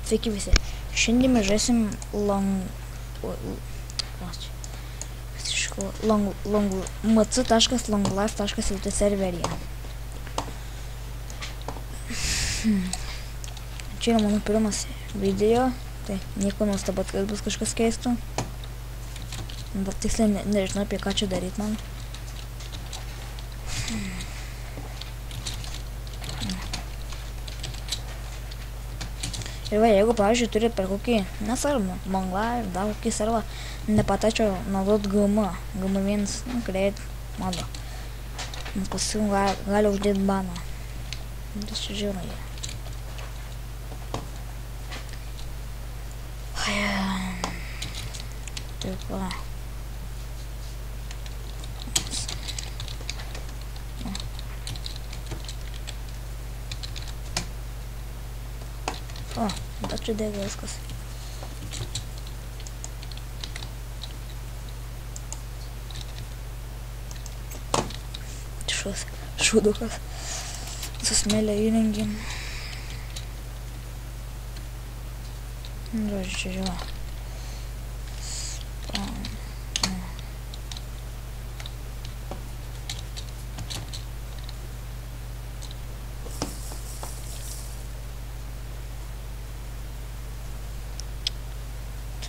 Sveiki visi. Šiandien mes žaisim mc.longlife.lt serveryje. Čia yra mano pirmas video, tai nieko nuostabat, kad bus kažkas keisto. Bet tiksliai nežinau, apie ką čia daryti man. Ir va, jeigu, pavyzdžiui, turit per kokį, nesvarbu, LongLife, dar kokį servą, nepatačiau naudot GM1, create modo. Paskui gali uždėti baną. Tas čia žiūrė jie. Taip va. O, bet čia dega viskas. Šūdukas. Susmėlė įrengim. Žodžiu, čia žiūrė.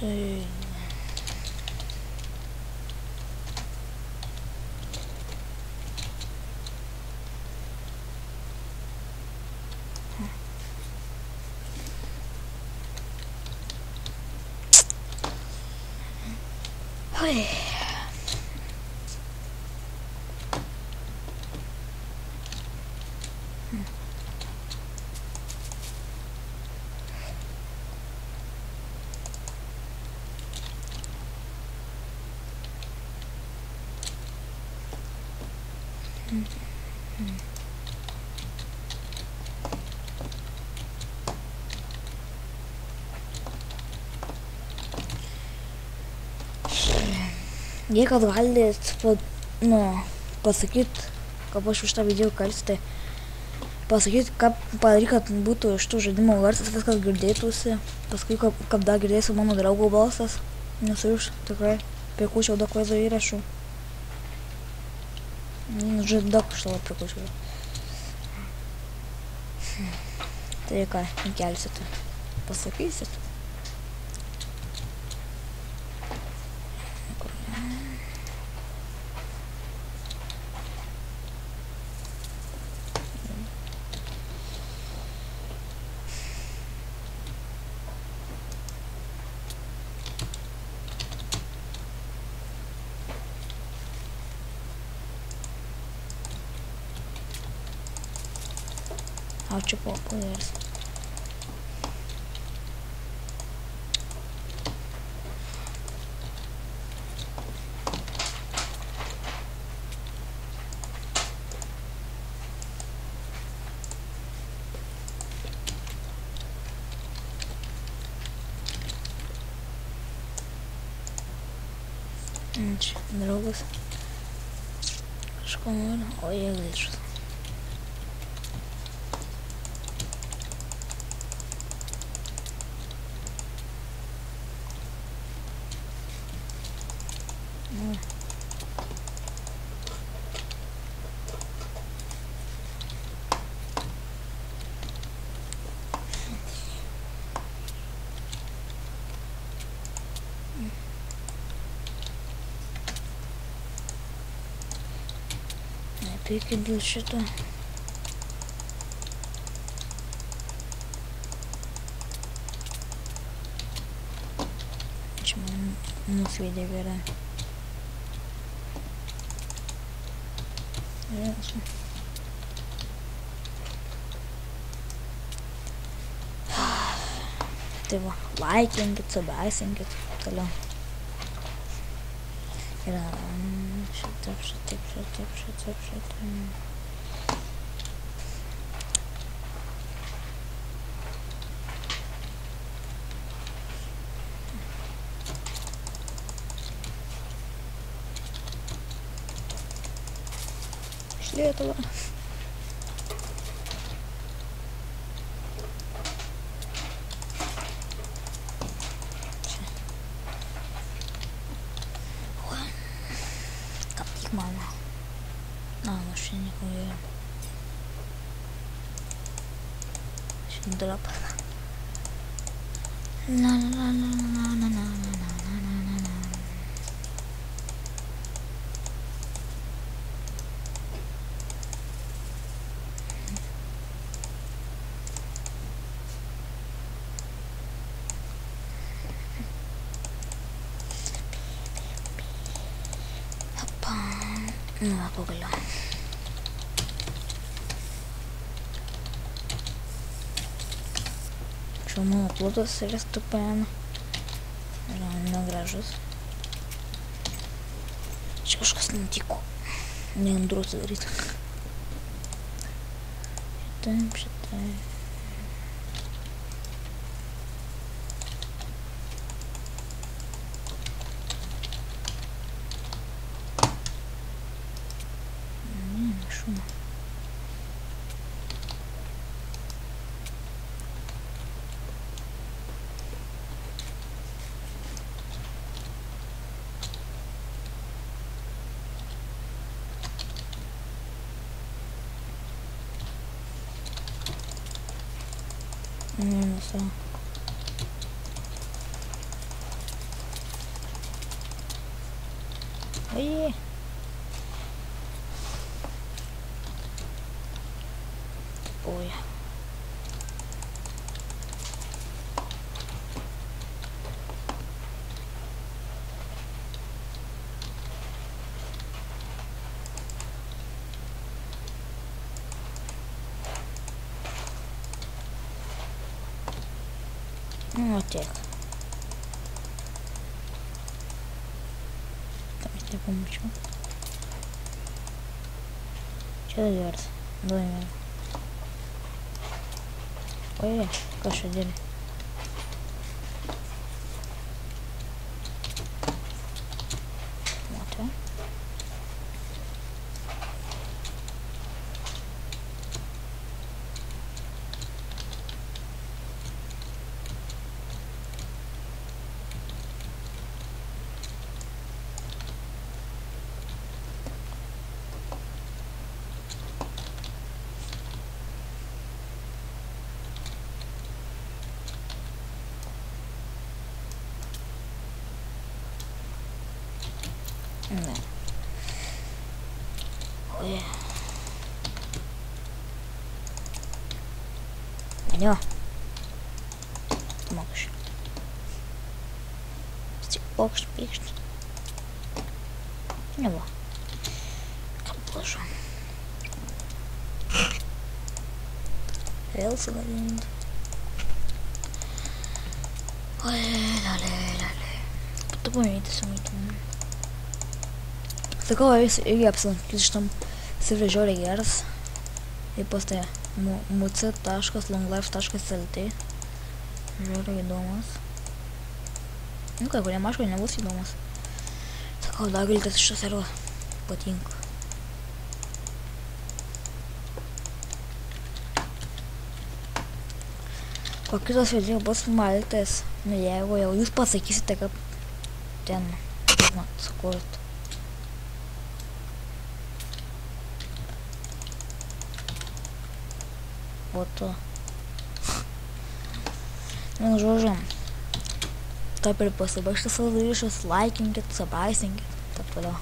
Tai... Oi. Jei kad galite pasakyti, kaip aš už tą video kalstį, pasakyti, kaip padaryti, kad būtų iš tų žaidimo garsas viskas girdėtųsi, paskui, kaip dar girdėsiu mano draugo balsas, nes aš tikrai prikūčiau daug vaizdo įrašų. Daug iš tavo prikūčiau. Tai ką, kelsit, pasakysit. Ačiū populiaris. Čia draugas. Kažko nori, o jie grįžus. Nepykit dėl šito. Čia man nusveidė gerai. Tai va, laikinkit, subesinkit, toliau. Yra šitaip. Iš Lietuva. mano. Nu știu nici cum e. Și drop. La la la la la la la la la. Hoppa. Nu acolo. Mano, toda ser estupendo. Não gražus. Čia kažkas nutiko. Neandru atsidaryti. Šitai. Šuma. Nu știu. Oi. Oi. Nu tiek. Tam nepamačiau. Čia geras. Duojame. Oi, kas čia dėlė? Matau. Ne. Oi. Jo. Mokš. Tik pokšt, pykšt. Nebuvo. Ką plašo. Vėl sugadinti. Oi, lale. Tu pamatyti sumaitim. Sakau, irgi apsilankyti šitam serveriui žiauriai geras. Ir pas tai muc.longlife.lt. Žiauriai įdomus. Nu, kai kuriem aišku nebus įdomus. Sakau, dar galite šitą serverą patinka. Po kitos video bus maltas. Nu, jeigu jau jūs pasakysite, kad ten sukurt. Вот то. Ну, žodžiu. Taip ir pasibaigti savo ryšius, laikinkit, subraisinkit, taip toliau.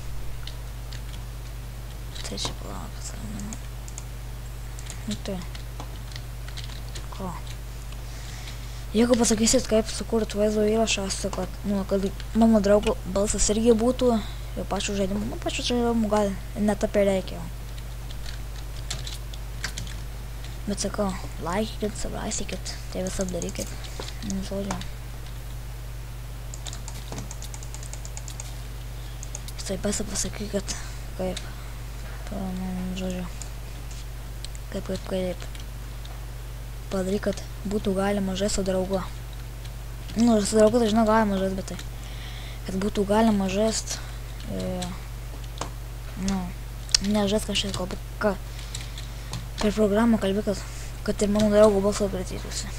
Tai čia palaukit. Nu tai. Ko? Jeigu pasakysit, kaip sukurt vaizdo įrašą, kad mano draugo balsas irgi būtų ir pačių žaidimų gal net apie reikia. Bet sakau, laikykit, subraisykit, tai visą darykit. Nu, žodžiu. Taip pasakykit, kaip. Žodžiu. Kaip. Padaryk, kad būtų galima žaisti su draugu. Nu, su draugu tai žinau galima žaisti, bet tai. Kad būtų galima žaisti. Nu, ne žaisti kažkiek, bet ką. Per programą kalbėk, kad ir mano draugo balsą pritytųsi.